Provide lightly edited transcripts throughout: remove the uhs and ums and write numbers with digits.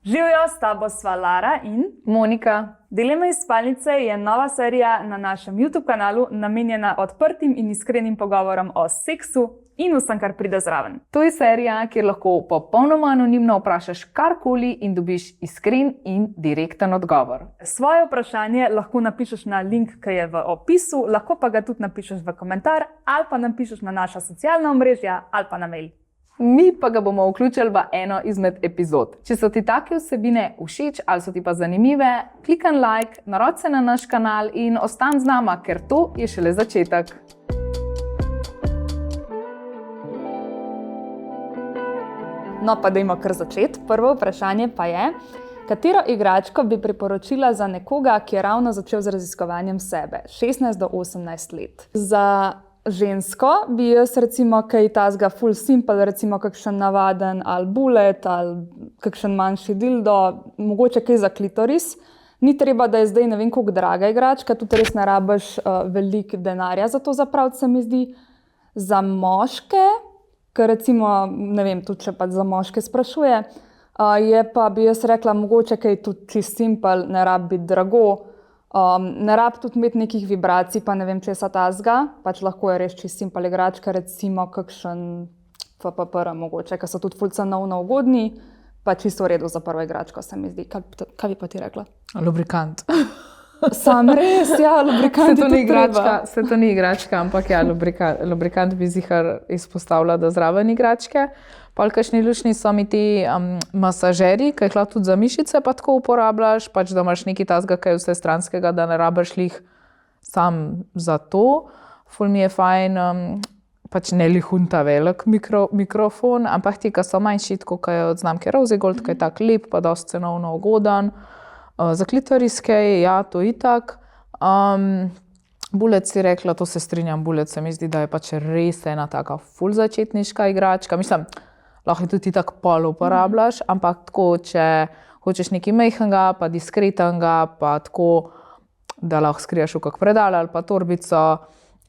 Živijo, s tabo sva Lara in Monika. Delima iz spalnice je nova serija na našem YouTube kanalu, namenjena odprtim in iskrenim pogovorom o seksu in vsem, kar pride zraven. To je serija, kjer lahko popolnoma anonimno vprašaš karkoli in dobiš iskren in direkten odgovor. Svoje vprašanje lahko napišeš na link, ki je v opisu, lahko pa ga tudi napišeš v komentar ali pa napišeš na naša socialna omrežja ali pa na mail. Mi pa ga bomo vključili v eno izmed epizod. Če so ti take vsebine všeč ali so ti pa zanimive, klikaj like, narodi se na naš kanal in ostani z nama, ker to je šele začetek. No, pa dajmo kar začeti. Prvo vprašanje pa je, katero igračko bi priporočila za nekoga, ki je ravno začel z raziskovanjem sebe, 16 do 18 let? Za žensko bi jaz recimo kaj tazga full simple, recimo kakšen navaden ali bullet ali kakšen manjši dildo, mogoče kaj za klitoris. Ni treba, da je zdaj ne vem koliko draga igračka, tudi res ne rabiš veliko denarja za to zapraviti, se mi zdi. Za moške, ker recimo, ne vem, tudi če pa za moške sprašuje, je pa bi jaz rekla, mogoče kaj tudi čist simple, ne rabi biti drago, ne rabi tudi imeti nekih vibracij, pa ne vem česa tazga, pač lahko je res čist simple igračka, recimo kakšen FPPR mogoče, ker so tudi ful cenovno ugodni, pa čisto v redu za prvo igračko, se mi zdi. Kaj bi pa ti rekla? Lubrikant. Sam res, ja, lubrikant je tudi treba. Se to ni igračka, ampak ja, lubrikant bi zihar izpostavila, da zraven igračke. Pol kakšni lušni so mi ti masažeri, ki jih lahko tudi za mišice pa tako uporabljaš, pač da imaš nekaj tazga, kaj je vse stranskega, da ne rabiš lih sam za to. Ful mi je fajn, pač ne lihunta velik mikrofon, ampak ti, ki so manjši, tako kaj je od znamke Rozigold, ki je tak lep, pa dosti cenovno ugoden. Za klitoriske, ja, to itak. Bullet si rekla, to se strinjam, bullet se mi zdi, da je pač res ena taka ful začetniška igračka. Mislim, lahko je tudi tako pol uporabljaš, ampak tako, če hočeš nekaj majhnega, pa diskretnega, pa tako, da lahko skriješ v kak predal ali pa torbico,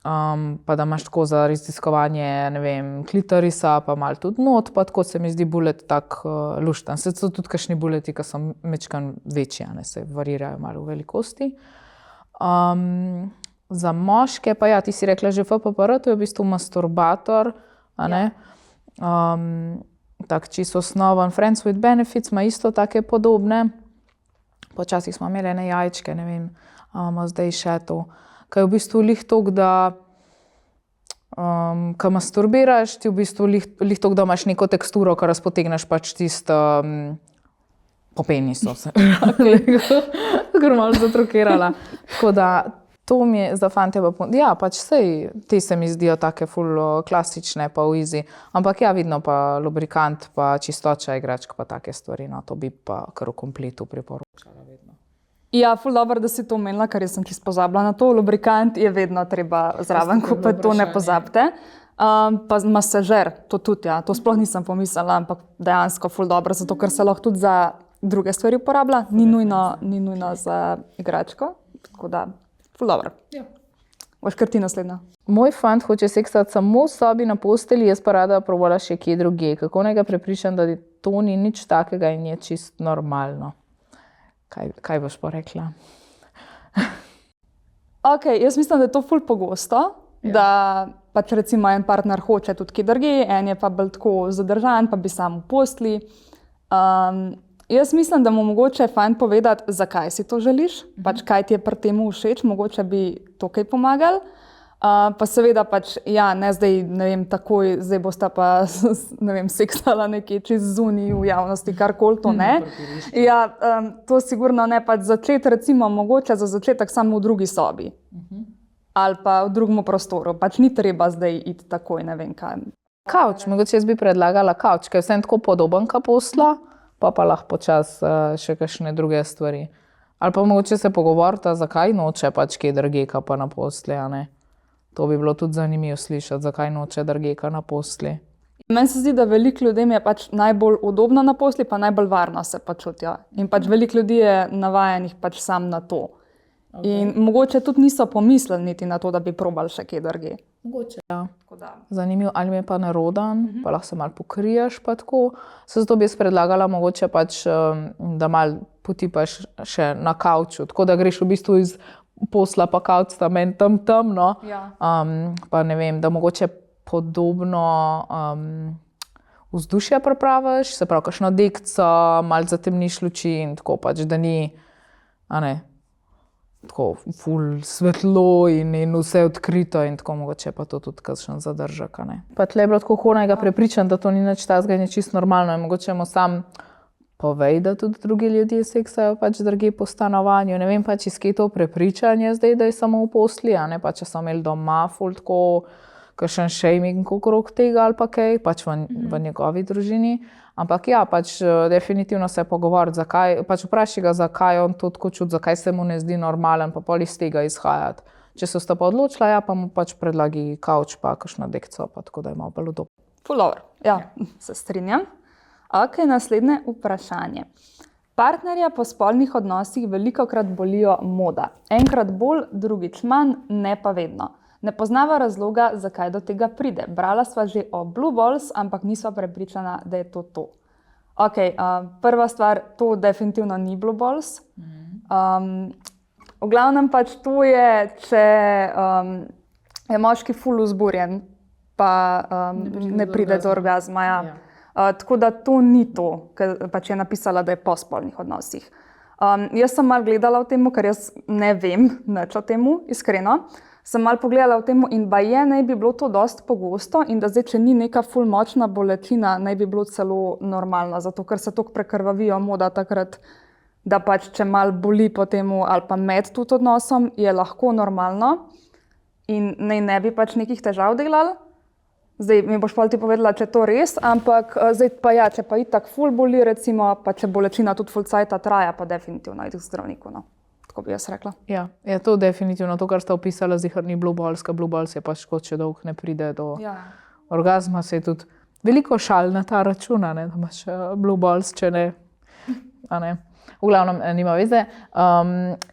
pa da imaš tako za raziskovanje, ne vem, klitorisa, pa malo tudi not, pa tako se mi zdi bullet tak lušten. Se so tudi kakšni bulleti, ki so mečkan večji, ne, se varirajo malo v velikosti. Za moške pa ja, ti si rekla že FPPR, to je v bistvu masturbator, a ne? Tak čisto osnoven. Friends with Benefits ima isto take podobne. Počasih smo imeli ene jajčke, ne vem, zdaj še to. Kaj je v bistvu lih toliko, da ko masturbiraš, ti v bistvu lih toliko, da imaš neko teksturo, ko razpotegneš pač tisto po penisu. Kar malo zatrokirala. Tako da to mi je za fante pa ja, pač sej, te se mi zdijo take ful klasične pa v easy, ampak ja, vidno pa lubrikant, pa čistoča igračka, pa take stvari, no, to bi pa kar v kompletu priporočala vedno. Ja, ful dobro, da si to omenila, ker jaz sem čisto pozabila na to. Lubrikant je vedno treba zraven kupiti, to ne pozabite. Pa masažer, to tudi, ja, to sploh nisem pomislila, ampak dejansko ful dobro, zato ker se lahko tudi za druge stvari uporablja, ni nujno za igračko, tako da ful dobro. Ja. Boš kar ti naslednja. Moj fant hoče seksati samo v sobi na postelji, jaz pa rada provala še kje drugje. Kako naj ga prepričam, da to ni nič takega in je čisto normalno? Kaj boš pa rekla? Ok, jaz mislim, da je to ful pogosto, da pač recimo en partner hoče tudi kje drugje, en je pa bolj tako zadržan, pa bi sam v postelji. Jaz mislim, da mu mogoče je fajn povedati, zakaj si to želiš, pač kaj ti je pri temu všeč, mogoče bi to kaj pomagali. Pa seveda pač, ja, ne zdaj, ne vem, takoj, zdaj bosta pa, ne vem, seksala nekje čez zunaj v javnosti, karkoli to ne. Ja, to sigurno ne, pač začeti recimo mogoče za začetek samo v drugi sobi. Ali pa v drugem prostoru, pač ni treba zdaj iti takoj, ne vem kaj. Kavč, mogoče jaz bi predlagala kavč, ker je vsem tako podoben ka posla, pa lahko počas še kakšne druge stvari. Ali pa mogoče se pogovorita, zakaj noče pač kje drugje ka pa na posli, a ne. To bi bilo tudi zanimivo slišati, zakaj noče drugje ka na posli. Meni se zdi, da veliko ljudem je pač najbolj udobno na posli, pa najbolj varno se počutijo. In pač veliko ljudi je navajenih pač sam na to. Okay. In mogoče tudi niso pomislili niti na to, da bi probali še kje drugje. Mogoče. Ja. Tako da. Zanimivo, ali mi je pa neroden, pa lahko se malo pokriješ. Pa tako. Zato bi jaz predlagala, mogoče pač, da malo potipaš še na kavču, tako da greš v bistvu iz posla pa kavč tam en temno. Ja. Pa ne vem, da mogoče podobno vzdušje pripraviš, se pravi, kakšno dekco, malo zatemniš luči in tako pač, da ni, a ne, tako ful svetlo in vse odkrito in tako mogoče pa to tudi kakšen zadržek, a ne. Pa tle je bilo tako honega prepričan, da to ni nič takega in je čisto normalno in mogoče mu sam povej, da tudi drugi ljudje seksajo pač drugje po stanovanju. Ne vem pač, iz kje je to prepričanje zdaj, da je samo v posli, a ne, pa če so imeli doma ful tako kakšen shaming okrog tega ali pa kaj, pač v njegovi družini. Ampak ja, pač definitivno se pogovoriti, zakaj, pač vprašaj ga, zakaj on to tako čuti, zakaj se mu ne zdi normalen, pa pol iz tega izhajati. Če se sta pa odločila, ja, pa mu pač predlagi kavč pa kakšno dekco, pa tako da je malo bolj udobno. Ful dobro, ja, se strinjam. Ok, naslednje vprašanje. Partnerja po spolnih odnosih velikokrat bolijo moda. Enkrat bolj, drugič manj, ne pa vedno. Ne poznava razloga, zakaj do tega pride. Brala sva že o blue balls, ampak nisva prepričana, da je to to. Ok, prva stvar, to definitivno ni blue balls. V glavnem pač to je, če je moški ful vzburjen, pa ne pride do orgazma. Ja. Tako da to ni to, ker pač je napisala, da je po spolnih odnosih. Jaz sem malo gledala o tem, ker jaz ne vem nič o tem, iskreno. Sem malo pogledala o tem in baje naj bi bilo to dosti pogosto in da zdaj, če ni neka ful močna bolečina, naj bi bilo celo normalno, zato ker se toliko prekrvavijo moda takrat, da pač če malo boli po temu ali pa med tudi odnosom, je lahko normalno in ne bi pač nekih težav delali. Zdaj mi boš pol ti povedala, če je to res, ampak zdaj pa ja, če pa itak ful boli recimo, pa če bolečina tudi ful cajta traja, pa definitivno iti k zdravniku, no. Tako bi jaz rekla. Ja, je to definitivno to, kar sta opisala, zihar ni blue balls, ker blue balls je pač kot če dolgo ne pride do orgazma, se je tudi veliko šal na ta račun, ne, da imaš blue balls, če ne, a ne. V glavnem, nima veze.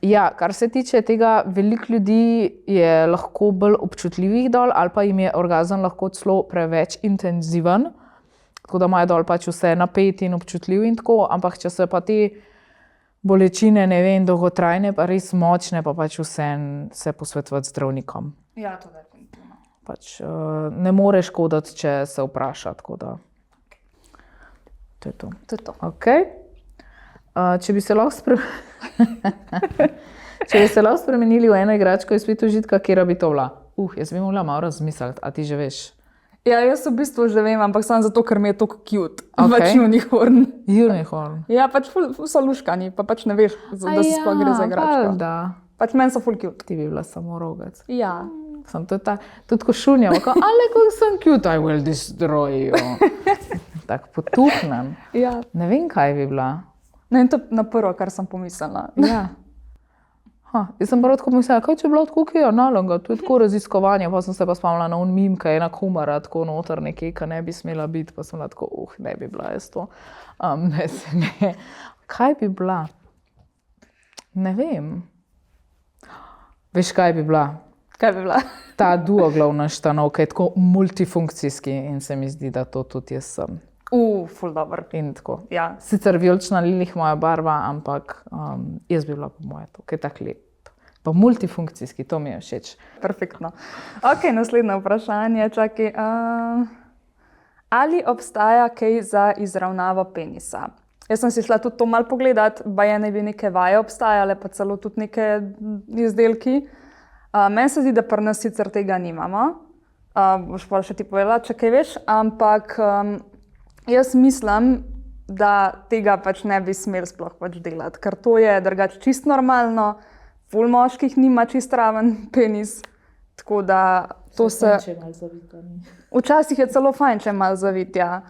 Ja, kar se tiče tega, veliko ljudi je lahko bolj občutljivih dol ali pa jim je orgazem lahko celo preveč intenziven, tako da imajo dol pač vse napet in občutljiv in tako, ampak če se pa te bolečine, ne vem, dolgotrajne, pa res močne, pa pač vseeno se posvetovati z zdravnikom. Ja, to definitivno. Pač ne more škoditi, če se vpraša, tako da to je to. To je to. Okay. Če bi se lahko spremenili v eno igračko iz Svet užitka, katera bi to bila? Jaz bi mogla malo razmisliti, a ti že veš? Ja, jaz v bistvu že vem, ampak samo zato, ker mi je toliko cute. Pač unicorn. Unicorn. Ja, pač so luškani, pa pač ne veš, da se sploh gre za igračko. Pač meni so ful cute. Ti bi bila samo rogec. Ja. Sem tudi ko šunjam, ali kako sem cute, I will destroy you. Tako potuhnem. Ja. Ne vem, kaj bi bila. Ne, in to na prvo, kar sem pomislila. Ja. Jaz sem prvo tako mislila, kaj če je bilo tako, ki je analoga, to je tako raziskovanje, pa sem se pa spomnila na mim, kaj je ena kumara tako noter nekaj, ki ne bi smela biti, pa sem bila tako, ne bi bila jaz to. Ne se me. Kaj bi bila? Ne vem. Veš, kaj bi bila? Kaj bi bila? Ta duoglavna štanovka je tako multifunkcijski in se mi zdi, da to tudi jaz sem. Ful dober. In tako. Ja. Sicer vijolična lilih moja barva, ampak jaz bi bila po moje to, kaj je tak lep. Pa multifunkcijski, to mi je všeč. Perfektno. Ok, naslednje vprašanje, čakaj. Ali obstaja kaj za izravnavo penisa? Jaz sem si šla tudi to malo pogledati, baje naj bi neke vaje obstajale, pa celo tudi neke izdelki. Meni se zdi, da pri nas sicer tega nimamo. Boš pa še ti povedala, če kaj veš, ampak jaz mislim, da tega pač ne bi smeli sploh pač delati, ker to je drugače čisto normalno, ful moških nima čisto raven penis, tako da to se... Včasih je celo fajn, če je malo zavit, ja.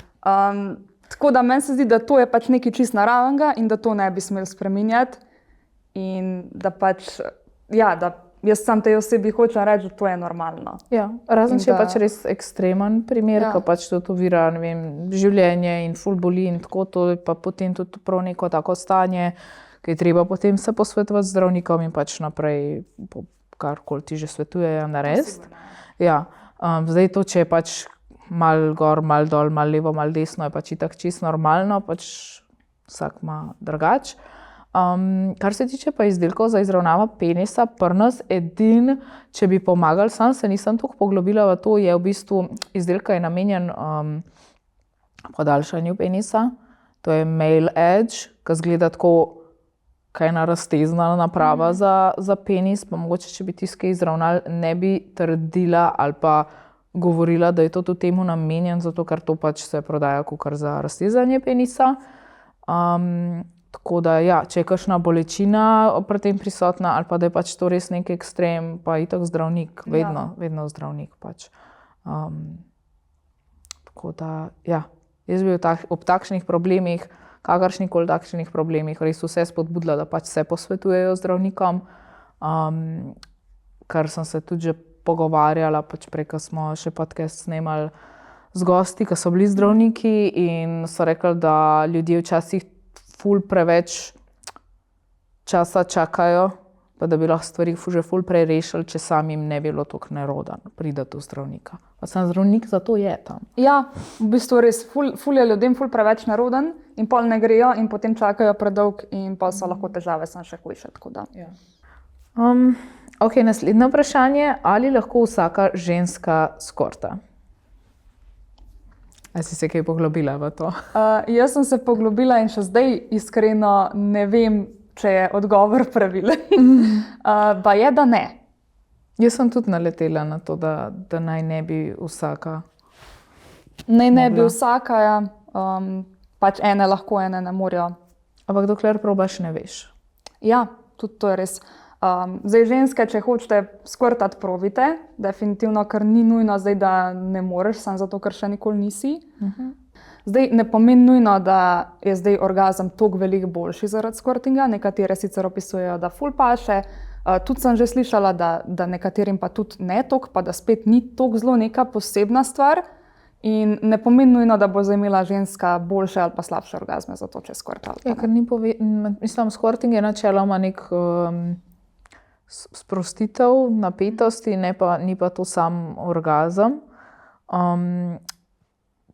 Tako da meni se zdi, da to je pač nekaj čisto naravnega in da to ne bi smeli spreminjati in da pač, ja, da jaz sam tej osebi hočem reči, da to je normalno. Ja, razen če je pač res ekstremen primer, ko pač to ovira, ne vem, življenje in ful boli in tako, to je pa potem tudi prav neko tako stanje, ki je treba potem se posvetovati z zdravnikom in pač naprej, karkoli ti že svetujejo, narediti. Ja. Zdaj to, če je pač mal gor, mal dol, mal levo, mal desno, je pač itak čisto normalno, pač vsak ima drugače. Kar se tiče pa izdelkov za izravnavo penisa, pri nas edin, če bi pomagali, sam se nisem toliko poglobila v to, je v bistvu izdelka je namenjen podaljšanju penisa. To je Male Edge, ki zgleda tako, kaj ena raztezna naprava za penis, pa mogoče, če bi tiskaj izravnali, ne bi trdila ali pa govorila, da je to tudi temu namenjen, zato ker to pač se prodaja kakor za raztezanje penisa. Tako da, ja, če je kakšna bolečina pri tem prisotna ali pa da je pač to res nek ekstrem, pa itak zdravnik, vedno zdravnik pač. Tako da, ja, jaz bi ob takšnih problemih, kakršnikoli takšnih problemih, res vse spodbudila, da pač se posvetujejo zdravnikom, kar sem se tudi že pogovarjala, pač prej, ko smo še podcast snemali z gosti, ki so bili zdravniki in so rekli, da ljudje včasih ful preveč časa čakajo, pa da bi lahko stvari že ful prej rešili, če samim ne bi bilo toliko neroden priti do zdravnika. Pa sem zdravnik, zato je tam. Ja, v bistvu res ful je ljudem ful preveč neroden in pol ne grejo in potem čakajo predolg in pa so lahko težave samo še hujše. Ok, naslednje vprašanje. Ali lahko vsaka ženska skorta? Ali si se kaj poglobila v to? Jaz sem se poglobila in še zdaj iskreno ne vem, če je odgovor pravilen. Pa je, da ne. Jaz sem tudi naletela na to, da naj ne bi vsaka. Ne bi vsaka, ja. Pač ene lahko, ene ne morejo. Ampak dokler probaš, ne veš. Ja, tudi to je res. Zdaj ženske, če hočete skortati, probite, definitivno, ker ni nujno zdaj, da ne moreš, samo zato, ker še nikoli nisi. Zdaj ne pomeni nujno, da je zdaj orgazem toliko veliko boljši zaradi skortinga, nekatere sicer opisujejo, da ful paše, tudi sem že slišala, da nekaterim pa tudi ne toliko, pa da spet ni toliko zelo neka posebna stvar in ne pomeni nujno, da bo zdaj imela ženska boljše ali pa slabše orgazme zato, če skorta. Ja, ker mislim, skorting je načeloma nek sprostitev napetosti, ni pa to sam orgazem.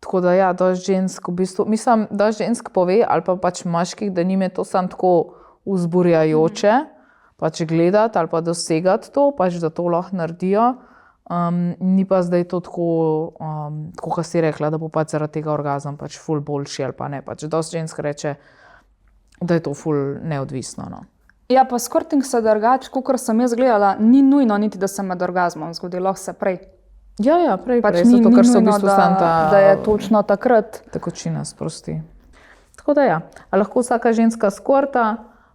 Tako da ja, dosti žensk v bistvu, mislim, dosti žensk pove, ali pa pač moških, da njim je to samo tako vzburjajoče, pač gledati ali pa dosegati to, pač da to lahko naredijo. Ni pa zdaj to tako, kot si rekla, da bo pač zaradi tega orgazem pač ful boljši ali pa ne. Pač dosti žensk reče, da je to ful neodvisno, no. Ja, pa skorting se drugače, kakor sem jaz gledala, ni nujno niti, da se med orgazmom zgodi, lahko se prej. Ja, prej, Pač zato, ker so v nujno, bistvu samo da je točno takrat. tekočina sprosti. Tako da ja, a lahko vsaka ženska skorta,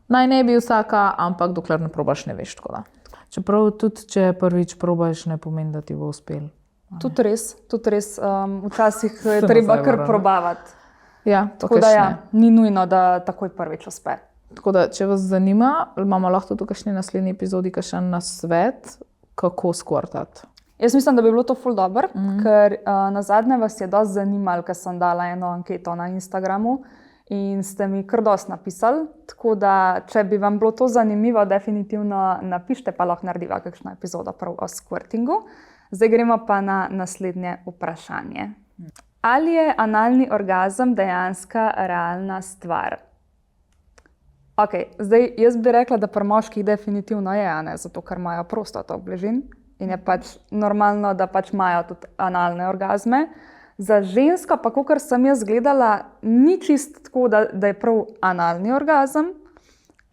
naj ne bi vsaka, ampak dokler ne probaš, ne veš, tako da. Čeprav tudi, če prvič probaš, ne pomeni, da ti bo uspel. Tudi res. Včasih je treba kar probavati. Ja, tako da ja, ni nujno, da takoj prvič uspe. Tako da, če vas zanima, imamo lahko tudi v kakšni naslednji epizodi kakšen nasvet, kako skortati. Jaz mislim, da bi bilo to ful dobro, ker nazadnje vas je dosti zanimalo, ker sem dala eno anketo na Instagramu in ste mi kar dosti napisali. Tako da, če bi vam bilo to zanimivo, definitivno napišite, pa lahko narediva kakšno epizodo prav o squirtingu. Zdaj gremo pa na naslednje vprašanje. Ali je analni orgazem dejanska realna stvar? Ok, zdaj jaz bi rekla, da pri moških definitivno je, a ne, zato ker imajo prostato v bližini in je pač normalno, da pač imajo tudi analne orgazme. Za žensko pa, kakor sem jaz gledala, ni čisto tako, da je prav analni orgazem,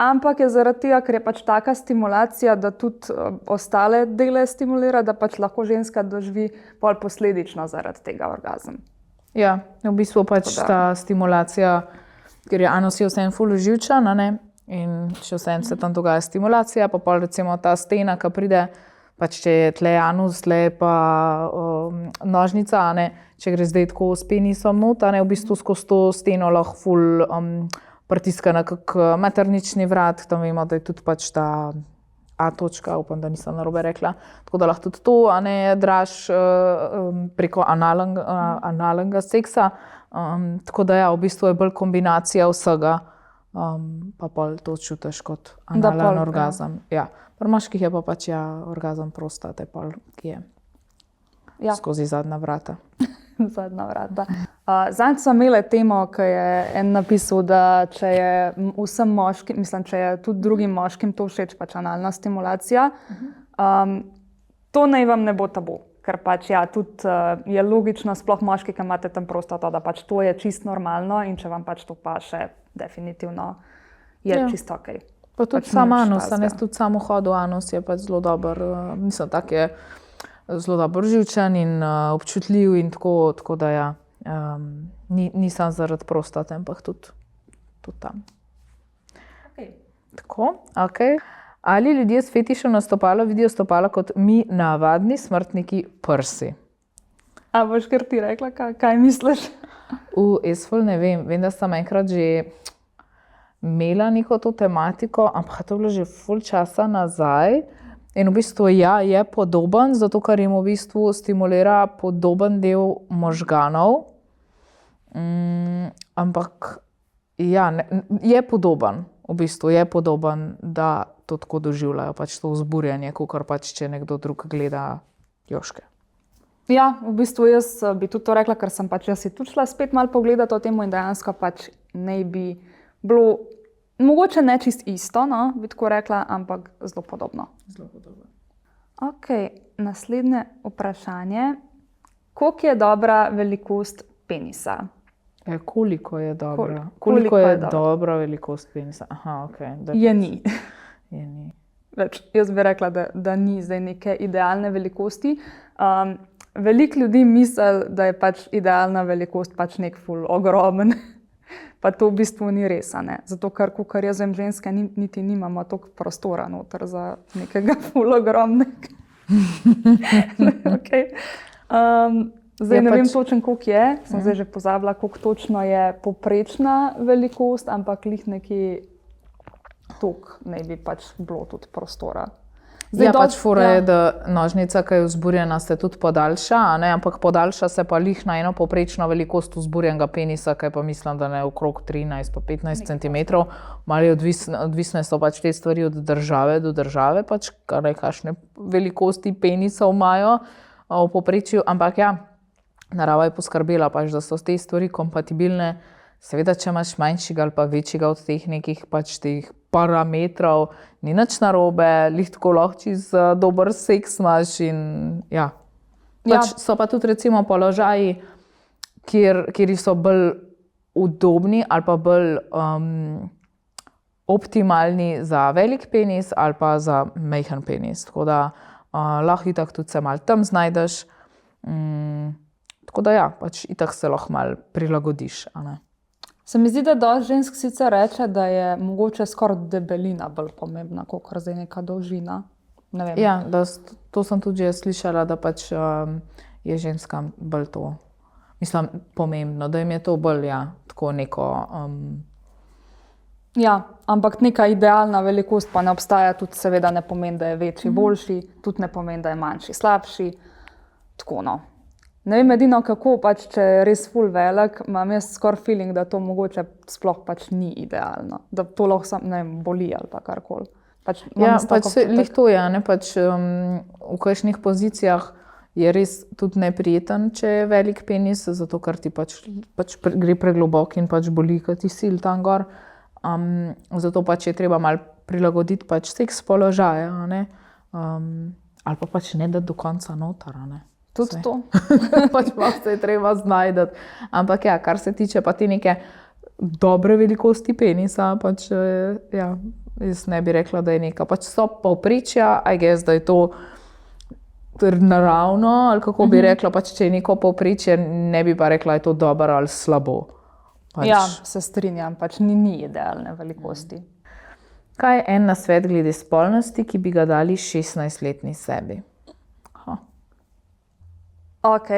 ampak je zaradi tega, ker je pač taka stimulacija, da tudi ostale dele stimulira, da pač lahko ženska doživi pol posledično zaradi tega orgazem. Ja, v bistvu pač ta stimulacija, ker je anus je vseeno ful živčan, in če vseeno se tam dogaja stimulacija, pa pol recimo ta stena, ki pride, pač če je tle anus, tle pa nožnica, če gre zdaj tako s penisom not, v bistvu skozi to steno lahko ful pritiska na kak maternični vrat, tam vemo, da je tudi pač ta A točka, upam, da nisem narobe rekla, tako da lahko tudi to draž preko analnega seksa. Tako da ja, v bistvu je bolj kombinacija vsega, pa pol to čutiš kot analen orgazem. Ja. Pri moških je pa pač orgazem prostate, ki je. Ja. skozi zadnja vrata. Zadnja vrata. Zadnjič smo imeli temo, ki je en napisal, da če je vsem moškim, mislim, če je tudi drugim moškim to všeč, pač analna stimulacija, to naj vam ne bo tabu. Ker pač ja, tudi je logično, sploh moški, ki imate tam prostato, da pač to je čisto normalno in če vam pač to paše, definitivno je čisto ok. Pa tudi Pač sam nič anus, takega. tudi samo hod v anus je pač zelo dober, mislim, tak je zelo dobro živčen in občutljiv in tako da ja, ni samo zaradi prostate, ampak tudi tam. Okay. Tako, ok. Ali ljudje s fetišem na stopalo vidijo stopala kot mi navadni smrtniki prsi? A boš kar ti rekla, kaj misliš? Jaz ful ne vem, da sem enkrat že imela neko to tematiko, ampak to je bilo že ful časa nazaj. In v bistvu ja, je podoben, zato ker jim v bistvu stimulira podoben del možganov. Ampak ja, je podoben, v bistvu je podoben, da to tako doživljajo, pač to vzburjanje, kakor pač če nekdo drug gleda joške. Ja, v bistvu jaz bi tudi to rekla, ker sem pač jaz si tudi šla spet malo pogledati o tem in dejansko pač ne bi bilo, mogoče ne čist isto, no, bi tako rekla, ampak zelo podobno. Zelo podobno. Ok, naslednje vprašanje. Koliko je dobra velikost penisa? Koliko je dobra? Koliko je dobra velikost penisa? Aha, ok. Je ni. Je ni. Več, jaz bi rekla, da ni zdaj neke idealne velikosti. Veliko ljudi misli, da je pač idealna velikost pač nek ful ogromen. Pa to v bistvu ni res, ne? Zato ker, kakor jaz vem, ženske niti nimamo toliko prostora noter za nekega ful ogromnega. Okay. Zdaj ne vem točno, koliko je, sem zdaj že pozabila, koliko točno je povprečna velikost, ampak lih nekje toliko naj bi pač bilo tudi prostora. Zdaj Ja, pač fora je, da nožnica, ki je vzburjena, se tudi podaljša, ne? Ampak podaljša se pa lih na eno povprečno velikost vzburjenega penisa, ki je pa mislim, da ne okrog 13 pa 15 cm. Malo je odvisne so pač te stvari od države do države, pač kakšne velikosti penisov imajo v povprečju, ampak ja, narava je poskrbela pač, da so te stvari kompatibilne. Seveda, če imaš manjšega ali pa večjega od teh nekih pač teh parametrov, ni nič narobe, lih tako lahko čez dober seks imaš in ja. Pač so pa tudi recimo položaji, kjer so bolj udobni ali pa bolj optimalni za velik penis ali pa za majhen penis. Tako da lahko itak tudi se malo tam znajdeš. Tako da ja, pač itak se lahko malo prilagodiš, a ne. Se mi zdi, da dosti žensk sicer reče, da je mogoče skoraj debelina bolj pomembna, kot zdaj neka dolžina. Ne vem. Ja, to sem tudi že slišala, da pač je ženskam bolj to, mislim, pomembno, da jim je to bolj, ja, tako neko... Ja, ampak neka idealna velikost pa ne obstaja, tudi seveda ne pomeni, da je večji boljši, tudi ne pomeni, da je manjši slabši. Tako no. Ne vem edino kako, pač, če je res ful velik, imam jaz skoraj feeling, da to mogoče sploh pač ni idealno. Da to lahko ne vem, boli ali pa karkoli. Pač, ja, pač lih to je, ne, pač v kakšnih pozicijah je res tudi neprijeten, če je velik penis, zato ker ti pač gre preglobok in pač boli, kad ti sil tam gor. Zato pač je treba malo prilagoditi pač seks položaje, a ne. Ali pa pač ne dati do konca noter, a ne. Tudi to. Pač malo se je treba znajdati. Ampak ja, kar se tiče pa te neke dobre velikosti penisa, pač ja, jaz ne bi rekla, da je neka. Pač so povprečja, I guess, da je to naravno, ali kako bi rekla, pač če je neko povprečje, ne bi pa rekla, da je to dobro ali slabo. Pač... Ja, se strinjam, pač ni idealne velikosti. Kaj je en nasvet glede spolnosti, ki bi ga dali 16-letni sebi? Ok,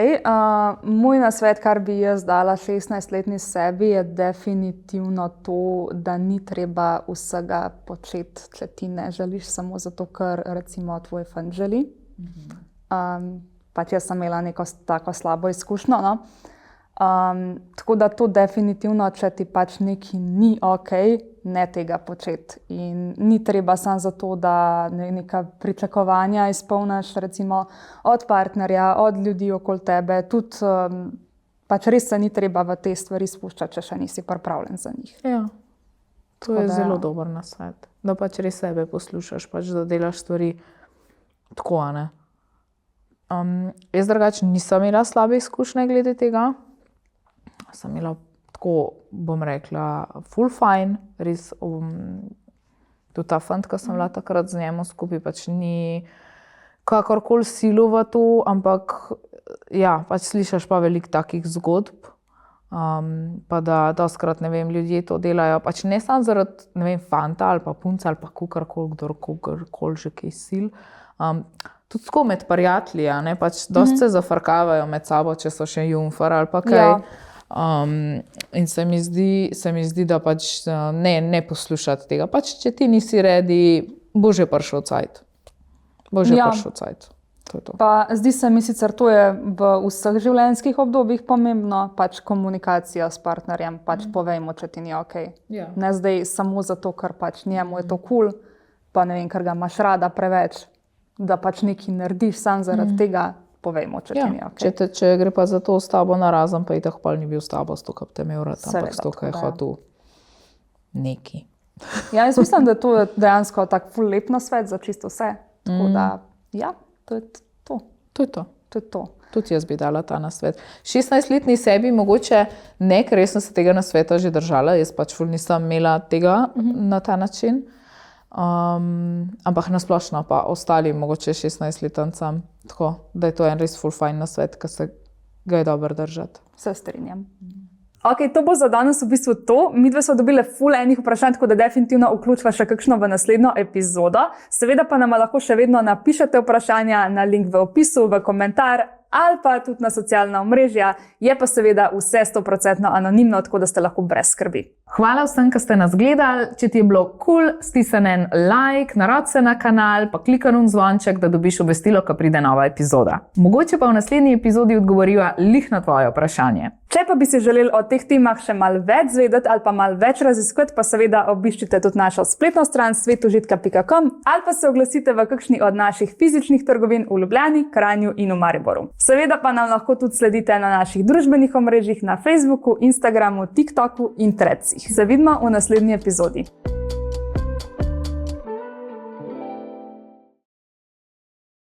moj nasvet, kar bi jaz dala 16-letni sebi, je definitivno to, da ni treba vsega početi, če ti ne želiš, samo zato, ker recimo tvoj fant želi. Pač jaz sem imela neko tako slabo izkušnjo, no. Tako da to definitivno, če ti pač nekaj ni ok, ne tega početi. In ni treba samo zato, da neka pričakovanja izpolniš, recimo od partnerja, od ljudi okoli tebe. Tudi pač res se ni treba v te stvari spuščati, če še nisi pripravljen za njih. Ja. To je da, zelo dober nasvet. Da pač res sebe poslušaš, pač da delaš stvari tako, a ne. Jaz drugače nisem imela slabe izkušnje glede tega. Sem imela tako, bom rekla, full fine, res. Tudi ta fant, ki sem bila takrat z njim skupaj, pač ni kakorkoli silo v to, ampak ja, pač slišiš pa veliko takih zgodb. Pa da dostikrat, ne vem, ljudje to delajo, pač ne samo zaradi, ne vem, fanta ali pa punca ali pa kdorkoli že kaj sil. Tudi tako med prijatelji, a ne, pač dosti se zafrkavajo med sabo, če so še jumfar ali pa kaj. Ja. In se mi zdi, da pač ne poslušati tega. Pač, če ti nisi ready, bo že prišel cajt. Prišel cajt. To je to. Pa zdi se mi sicer, to je v vseh življenjskih obdobjih pomembno, pač komunikacija s partnerjem, pač povejmo, če ti ni ok. Ja. Ne zdaj samo zato, ker pač njemu je to kul, pa ne vem, ker ga imaš rada preveč, da pač nekaj narediš sam zaradi tega, povejmo, če ti ni ok. Če gre pa za to s tabo narazen, pa itak pa ni bil s tabo, s to, kar te imel rad, ampak s to, kar je hotel neki. Ja, jaz mislim, da to je dejansko tak ful lep nasvet za čisto vse. Tako da, ja, to je to. To je to. To je to. Tudi jaz bi dala ta nasvet. 16-letni sebi mogoče ne, ker jaz sem se tega nasveta že držala, jaz pač ful nisem imela tega na ta način. Ampak nasplošno pa ostali mogoče 16-letnicam, tako da je to en res ful fajn nasvet, ki se ga je dobro držati. Se strinjam. Ok, to bo za danes v bistvu to. Midve smo dobile ful enih vprašanj, tako da definitivno vključiva še kakšno v naslednjo epizodo. Seveda pa nama lahko še vedno napišete vprašanja na link v opisu, v komentar ali pa tudi na socialna omrežja. Je pa seveda vse 100% anonimno, tako da ste lahko brez skrbi. Hvala vsem, ki ste nas gledali. Če ti je bilo kul, stisni en like, narod se na kanal, pa klikaj na zvonček, da dobiš obvestilo, ko pride nova epizoda. Mogoče pa v naslednji epizodi odgovoriva lih na tvoje vprašanje. Če pa bi si želeli o teh temah še malo več zvedeti ali pa malo več raziskovati, pa seveda obiščite tudi našo spletno stran svetožitka.com ali pa se oglasite v kakšni od naših fizičnih trgovin v Ljubljani, Kranju in v Mariboru. Seveda pa nam lahko tudi sledite na naših družbenih omrežjih na Facebooku, Instagramu, TikToku in Threadsih. Se vidimo v naslednji epizodi.